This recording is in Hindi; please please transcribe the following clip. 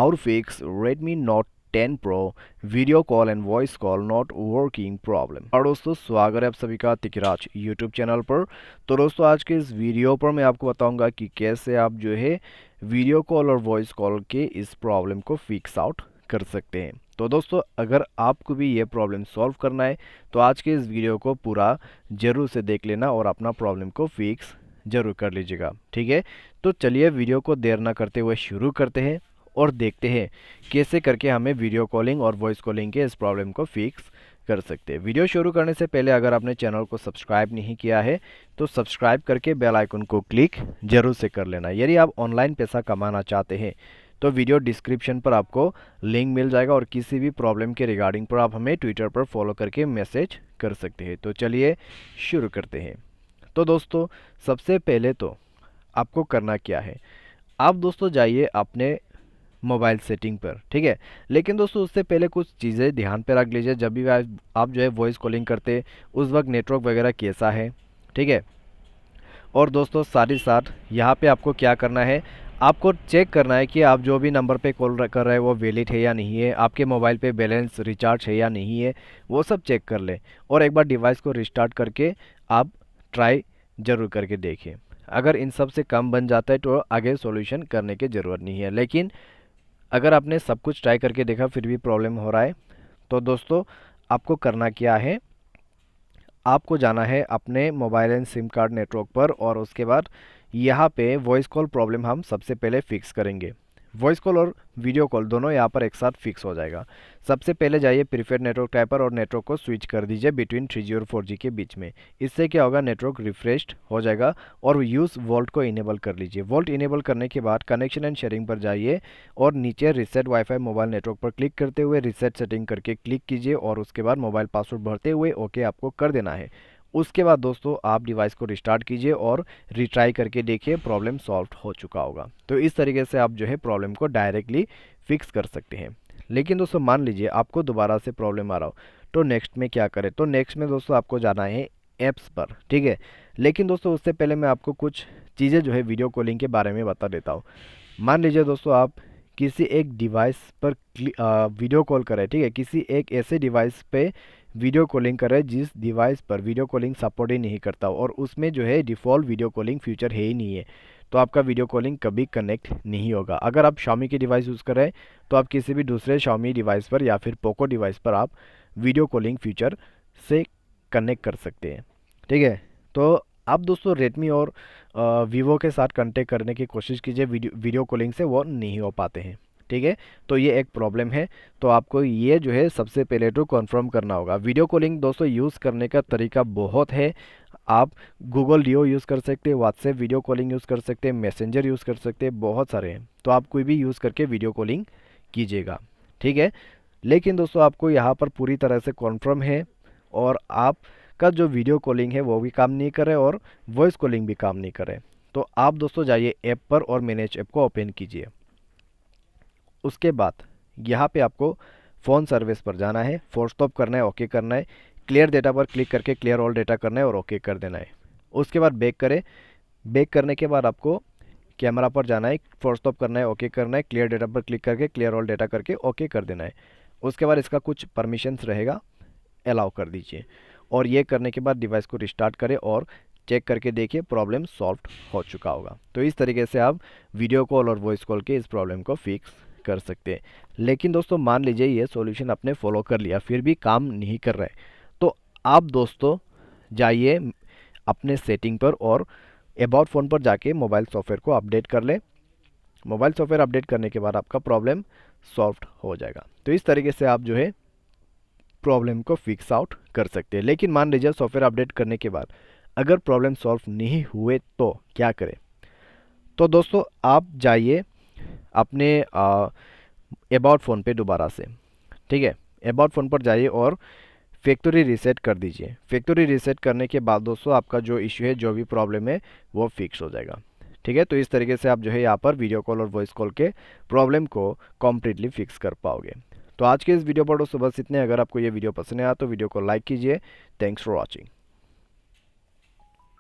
How to fix Redmi Note 10 Pro video call and voice call not working problem. और दोस्तों स्वागत है आप सभी का तिकराज यूट्यूब चैनल पर। तो दोस्तों आज के इस वीडियो पर मैं आपको बताऊंगा कि कैसे आप जो है वीडियो कॉल और वॉइस कॉल के इस प्रॉब्लम को फिक्स आउट कर सकते हैं। तो दोस्तों अगर आपको भी ये प्रॉब्लम सॉल्व करना है तो आज के इस वीडियो को पूरा ज़रूर से देख लेना और अपना प्रॉब्लम को फिक्स ज़रूर कर लीजिएगा, ठीक है। तो चलिए वीडियो को देर ना करते हुए शुरू करते हैं और देखते हैं कैसे करके हमें वीडियो कॉलिंग और वॉइस कॉलिंग के इस प्रॉब्लम को फिक्स कर सकते हैं। वीडियो शुरू करने से पहले अगर आपने चैनल को सब्सक्राइब नहीं किया है तो सब्सक्राइब करके बेल आइकन को क्लिक जरूर से कर लेना। यदि आप ऑनलाइन पैसा कमाना चाहते हैं तो वीडियो डिस्क्रिप्शन पर आपको लिंक मिल जाएगा और किसी भी प्रॉब्लम के रिगार्डिंग पर आप हमें ट्विटर पर फॉलो करके मैसेज कर सकते हैं। तो चलिए शुरू करते हैं। तो दोस्तों सबसे पहले तो आपको करना क्या है, आप दोस्तों जाइए अपने मोबाइल सेटिंग पर, ठीक है। लेकिन दोस्तों उससे पहले कुछ चीज़ें ध्यान पे रख लीजिए। जब भी आप जो है वॉइस कॉलिंग करते उस वक्त नेटवर्क वगैरह कैसा है, ठीक है। और दोस्तों साथ ही साथ यहाँ पे आपको क्या करना है, आपको चेक करना है कि आप जो भी नंबर पे कॉल कर रहे हैं वो वैलिड है या नहीं है, आपके मोबाइल पे बैलेंस रिचार्ज है या नहीं है, वो सब चेक कर लें। और एक बार डिवाइस को रिस्टार्ट करके आप ट्राई ज़रूर करके देखें। अगर इन सब से कम बन जाता है तो आगे सॉल्यूशन करने की ज़रूरत नहीं है। लेकिन अगर आपने सब कुछ ट्राई करके देखा फिर भी प्रॉब्लम हो रहा है तो दोस्तों आपको करना क्या है, आपको जाना है अपने mobile and SIM card network पर और उसके बाद यहाँ पे वॉइस कॉल प्रॉब्लम हम सबसे पहले फिक्स करेंगे। वॉइस कॉल और वीडियो कॉल दोनों यहाँ पर एक साथ फिक्स हो जाएगा। सबसे पहले जाइए प्रीफर्ड नेटवर्क टाइप पर और नेटवर्क को स्विच कर दीजिए बिटवीन 3G और 4G के बीच में। इससे क्या होगा, नेटवर्क रिफ्रेश्ड हो जाएगा। और यूज़ वोल्ट को इनेबल कर लीजिए। वोल्ट इनेबल करने के बाद कनेक्शन एंड शेयरिंग पर जाइए और नीचे रिसेट वाईफाई मोबाइल नेटवर्क पर क्लिक करते हुए रिसेट सेटिंग करके क्लिक कीजिए और उसके बाद मोबाइल पासवर्ड भरते हुए ओके आपको कर देना है। उसके बाद दोस्तों आप डिवाइस को रिस्टार्ट कीजिए और रिट्राई करके देखिए, प्रॉब्लम सॉल्व हो चुका होगा। तो इस तरीके से आप जो है प्रॉब्लम को डायरेक्टली फिक्स कर सकते हैं। लेकिन दोस्तों मान लीजिए आपको दोबारा से प्रॉब्लम आ रहा हो तो नेक्स्ट में क्या करें, तो नेक्स्ट में दोस्तों आपको जाना है ऐप्स पर, ठीक है। लेकिन दोस्तों उससे पहले मैं आपको कुछ चीज़ें जो है वीडियो कॉलिंग के बारे में बता देता हूँ। मान लीजिए दोस्तों आप किसी एक डिवाइस पर वीडियो कॉल करें, ठीक है। किसी एक ऐसे डिवाइस पे वीडियो कॉलिंग कर रहे हैं जिस डिवाइस पर वीडियो कॉलिंग सपोर्ट ही नहीं करता और उसमें जो है डिफ़ॉल्ट वीडियो कॉलिंग फीचर है ही नहीं है, तो आपका वीडियो कॉलिंग कभी कनेक्ट नहीं होगा। अगर आप Xiaomi की डिवाइस यूज़ कर रहे हैं तो आप किसी भी दूसरे Xiaomi डिवाइस पर या फिर पोको डिवाइस पर आप वीडियो कॉलिंग फीचर से कनेक्ट कर सकते हैं, ठीक है। तो आप दोस्तों रेडमी और वीवो के साथ कनेक्ट करने की कोशिश कीजिए, वीडियो कॉलिंग से वो नहीं हो पाते हैं, ठीक है। तो ये एक प्रॉब्लम है। तो आपको ये जो है सबसे पहले तो कन्फर्म करना होगा। वीडियो कॉलिंग दोस्तों यूज़ करने का तरीका बहुत है। आप गूगल डियो यूज़ कर सकते हैं, व्हाट्सएप वीडियो कॉलिंग यूज़ कर सकते हैं, मैसेंजर यूज़ कर सकते हैं, बहुत सारे हैं। तो आप कोई भी यूज़ करके वीडियो कॉलिंग कीजिएगा, ठीक है। लेकिन दोस्तों आपको यहाँ पर पूरी तरह से कन्फर्म है और आपका जो वीडियो कॉलिंग है वो भी काम नहीं करे और वॉइस कॉलिंग भी काम नहीं करे, तो आप दोस्तों जाइए ऐप पर और मैनेज ऐप को ओपन कीजिए। उसके बाद यहाँ पे आपको फ़ोन सर्विस पर जाना है, फोर्स स्टॉप करना है, ओके करना है, क्लियर डेटा पर क्लिक करके क्लियर ऑल डेटा करना है और ओके कर देना है। उसके बाद बैक करें। बैक करने के बाद आपको कैमरा पर जाना है, फोर्स स्टॉप करना है, ओके करना है, क्लियर डेटा पर क्लिक करके क्लियर ऑल डेटा करके ओके कर देना है। उसके बाद इसका कुछ परमिशंस रहेगा, अलाउ कर दीजिए। और ये करने के बाद डिवाइस को रिस्टार्ट करें और चेक करके देखिए प्रॉब्लम सॉल्व हो चुका होगा। तो इस तरीके से आप वीडियो कॉल और वॉइस कॉल के इस प्रॉब्लम को फिक्स कर सकते हैं। लेकिन दोस्तों मान लीजिए ये सॉल्यूशन आपने फॉलो कर लिया फिर भी काम नहीं कर रहा है, तो आप दोस्तों जाइए अपने सेटिंग पर और अबाउट फ़ोन पर जाके मोबाइल सॉफ्टवेयर को अपडेट कर लें। मोबाइल सॉफ्टवेयर अपडेट करने के बाद आपका प्रॉब्लम सॉल्व हो जाएगा। तो इस तरीके से आप जो है प्रॉब्लम को फिक्स आउट कर सकते हैं। लेकिन मान लीजिए सॉफ्टवेयर अपडेट करने के बाद अगर प्रॉब्लम सॉल्व नहीं हुए तो क्या करें, तो दोस्तों आप जाइए अपने अबाउट फ़ोन पे दोबारा से, ठीक है। अबाउट फ़ोन पर जाइए और फैक्ट्री रीसेट कर दीजिए। फैक्ट्री रीसेट करने के बाद दोस्तों आपका जो इश्यू है, जो भी प्रॉब्लम है वो फिक्स हो जाएगा, ठीक है। तो इस तरीके से आप जो है यहाँ पर वीडियो कॉल और वॉइस कॉल के प्रॉब्लम को कम्प्लीटली फिक्स कर पाओगे। तो आज के इस वीडियो पर दोस्तों बस इतने। अगर आपको ये वीडियो पसंद आया तो वीडियो को लाइक कीजिए। Thanks for watching.